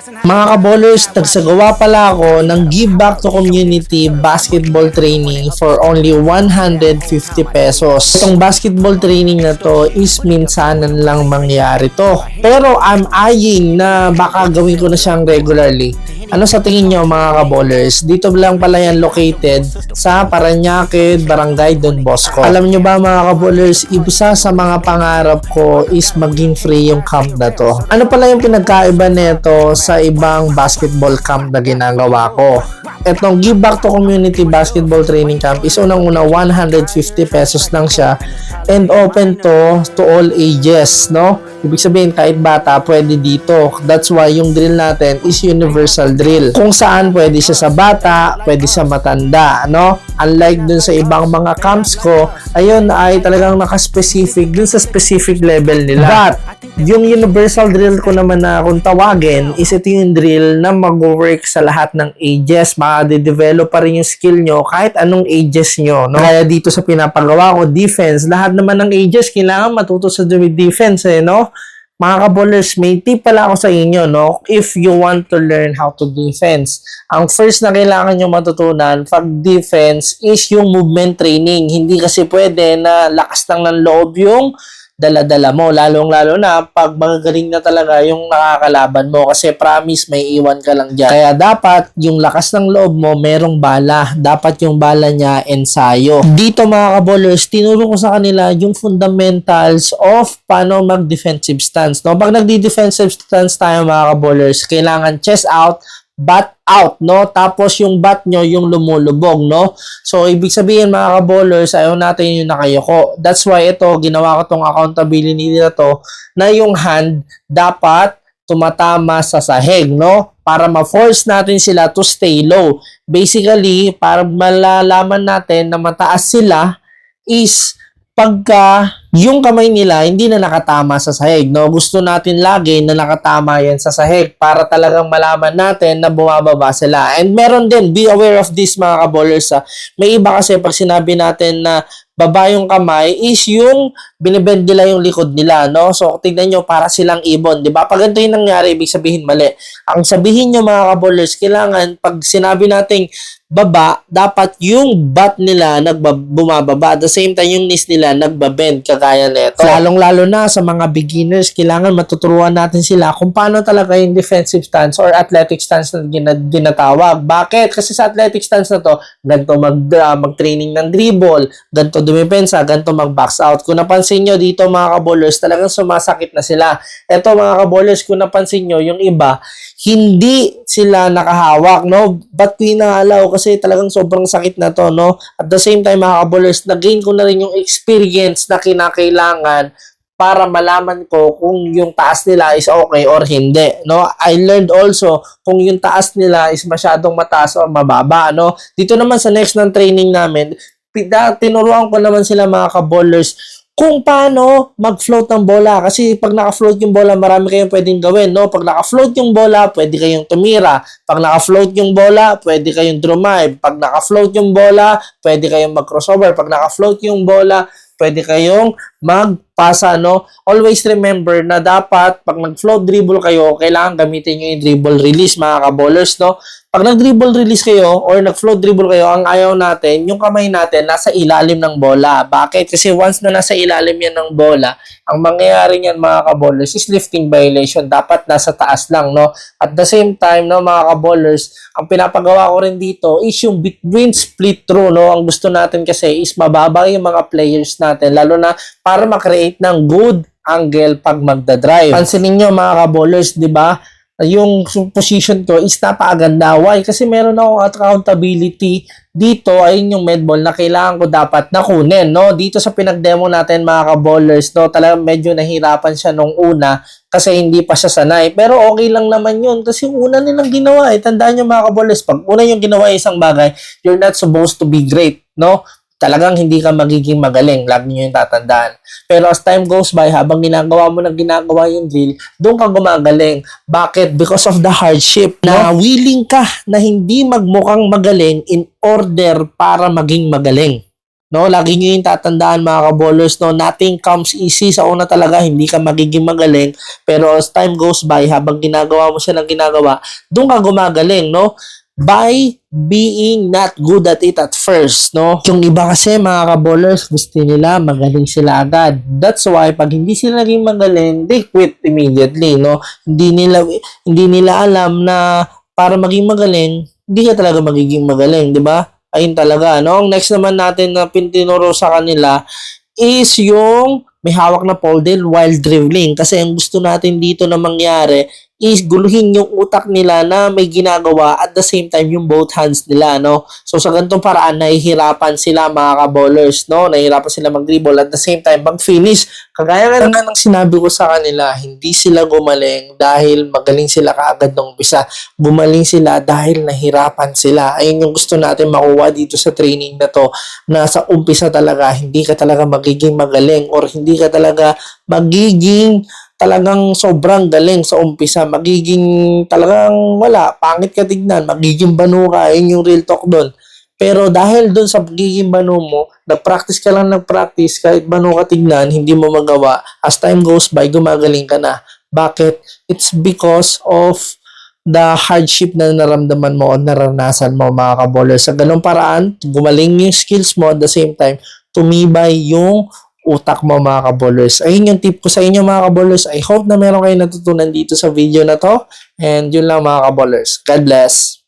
Mga kaballers, nagsagawa pala ako ng Give Back to Community basketball training for only 150 pesos. Itong basketball training na to is minsanan lang mangyari to. Pero I'm eyeing na baka gawin ko na siyang regularly. Ano sa tingin nyo mga kaballers? Dito lang pala yan located sa Parañaque, Barangay Don Bosco. Alam nyo ba mga kaballers, isa sa mga pangarap ko is maging free yung camp na to. Ano pala yung pinagkaiba nito sa ibang basketball camp na ginagawa ko? Etong Give Back to Community Basketball Training Camp is unang-una 150 pesos lang siya and open to all ages, no? Ibig sabihin kahit bata pwede dito. That's why yung drill natin is universal drill. Kung saan pwede siya sa bata, pwede sa matanda, no? Unlike dun sa ibang mga camps ko, ayun ay talagang naka-specific dun sa specific level nila. But yung universal drill ko naman na kung tawagin is ito yung drill na mag-work sa lahat ng ages. Maka-develop pa rin yung skill nyo kahit anong ages nyo, no? Kaya dito sa pinapagawa ko, defense, lahat naman ng ages kailangan matuto sa defense, no? Mga kaballers, may tip pala ako sa inyo, no? If you want to learn how to defense, ang first na kailangan nyo matutunan pag defense is yung movement training. Hindi kasi pwede na lakas lang ng loob yung dala-dala mo, lalong-lalo na pag magagaling na talaga yung nakakalaban mo kasi promise may iwan ka lang dyan. Kaya dapat yung lakas ng loob mo merong bala. Dapat yung bala niya ensayo. Dito mga kaballers, tinuro ko sa kanila yung fundamentals of paano mag-defensive stance. No? Pag nagdi-defensive stance tayo mga kaballers, kailangan chest out, bat out, no? Tapos yung bat nyo, yung lumulubog, no? So, ibig sabihin mga kaballers, ayaw natin yung nakayoko. That's why ito, ginawa ko tong accountability na to, na yung hand dapat tumatama sa sahig, no? Para ma-force natin sila to stay low. Basically, para malalaman natin na mataas sila is pagka yung kamay nila hindi na nakatama sa sahig, no? Gusto natin lagi na nakatama yan sa sahig para talagang malaman natin na bumababa sila. And meron din, be aware of this mga kaballers, ha? May iba kasi pag sinabi natin na baba yung kamay is yung binibend nila yung likod nila, no? So, tignan nyo, para silang ibon, di ba? Pag ganito yung nangyari, ibig sabihin mali. Ang sabihin nyo mga kaballers, kailangan pag sinabi nating baba, dapat yung butt nila bumababa. At the same time, yung knees nila nagbabend, kagaya nito. Lalong-lalo na sa mga beginners, kailangan matuturuan natin sila kung paano talaga yung defensive stance or athletic stance na ginatawag. Bakit? Kasi sa athletic stance na to, ganito mag-training ng dribble, ganito dumipensa, ganito mag-box out. Kung napansin nyo dito mga kaballers, talagang sumasakit na sila. Ito mga kaballers, kung napansin nyo, yung iba, hindi sila nakahawak, no? Ba't pinahalaw? Kasi talagang sobrang sakit na to, no? At the same time, mga kaballers, nag-gain ko na rin yung experience na kinakailangan para malaman ko kung yung taas nila is okay or hindi, no? I learned also kung yung taas nila is masyadong mataas o mababa, no? Dito naman sa next ng training namin, tinuruan ko naman sila mga kaballers kung paano mag-float ng bola. Kasi pag naka-float yung bola, marami kayong pwedeng gawin, no? Pag naka-float yung bola, pwede kayong tumira. Pag naka-float yung bola, pwede kayong drive. Pag naka-float yung bola, pwede kayong mag-crossover. Pag naka-float yung bola, pwede kayong magpasa, no? Always remember na dapat pag nag-float dribble kayo, kailangan gamitin nyo yung dribble release, mga kaballers, no? Pag nag-dribble release kayo or nag-float dribble kayo, ang ayaw natin, yung kamay natin nasa ilalim ng bola. Bakit? Kasi once na nasa ilalim yan ng bola, ang mangyayari niyan mga kaballers is lifting violation. Dapat nasa taas lang, no? At the same time, no, mga kaballers, ang pinapagawa ko rin dito is yung between split through, no? Ang gusto natin kasi is mababa yung mga players natin, lalo na para makreate ng good angle pag magdadrive. Pansinin nyo mga kaballers, di ba? Yung position ko is napakaganda. Why? Kasi meron akong accountability dito. Ayun yung medball na kailangan ko dapat nakunin, no? Dito sa pinag-demo natin mga kaballers, no? Talagang medyo nahirapan siya nung una kasi hindi pa siya sanay. Pero okay lang naman yun kasi una nilang ginawa. Tandaan nyo mga kaballers, pag una yung ginawa isang bagay, you're not supposed to be great, no? Talagang hindi ka magiging magaling. Lagi nyo yung tatandaan. Pero as time goes by, habang ginagawa mo yung drill, doon ka gumagaling. Bakit? Because of the hardship na willing ka na hindi magmukhang magaling in order para maging magaling. No, lagi nyo yung tatandaan mga kaballers, no, nothing comes easy. Sa una talaga, hindi ka magiging magaling. Pero as time goes by, habang ginagawa mo siya ng ginagawa, doon ka gumagaling, no? By being not good at it at first, no? Yung iba kasi mga kaballers, gusto nila magaling sila agad. That's why pag hindi sila naging magaling, they quit immediately, no? Hindi nila alam na para maging magaling, hindi ka talaga magiging magaling, di ba? Ayun talaga, no? Ang next naman natin na pintinuro sa kanila is yung may hawak na poldel while dribbling. Kasi ang gusto natin dito na mangyari is guluhin yung utak nila na may ginagawa at the same time yung both hands nila, no? So sa ganitong paraan, nahihirapan sila mga ka-ballers, no? Nahihirapan sila mag-dribble at the same time mag-finish. Kagaya nga ng sinabi ko sa kanila, hindi sila gumaling dahil magaling sila kaagad nung umpisa. Gumaling sila dahil nahirapan sila. Ayun yung gusto natin makuha dito sa training na to, na sa umpisa talaga, hindi ka talaga magiging magaling or hindi ka talaga magiging talagang sobrang galing sa umpisa. Magiging talagang wala, pangit ka tignan, magiging banu ka, yun yung real talk doon. Pero dahil doon sa pagiging banu mo, nag-practice ka lang ng-practice, kahit banu ka tignan, hindi mo magawa. As time goes by, gumagaling ka na. Bakit? It's because of the hardship na naramdaman mo o naranasan mo mga kaballers. Sa ganung paraan, gumaling yung skills mo at the same time, tumibay yung utak mo mga kaballers. Ayun yung tip ko sa inyo mga kaballers. I hope na meron kayo natutunan dito sa video na to. And yun lang mga kaballers. God bless.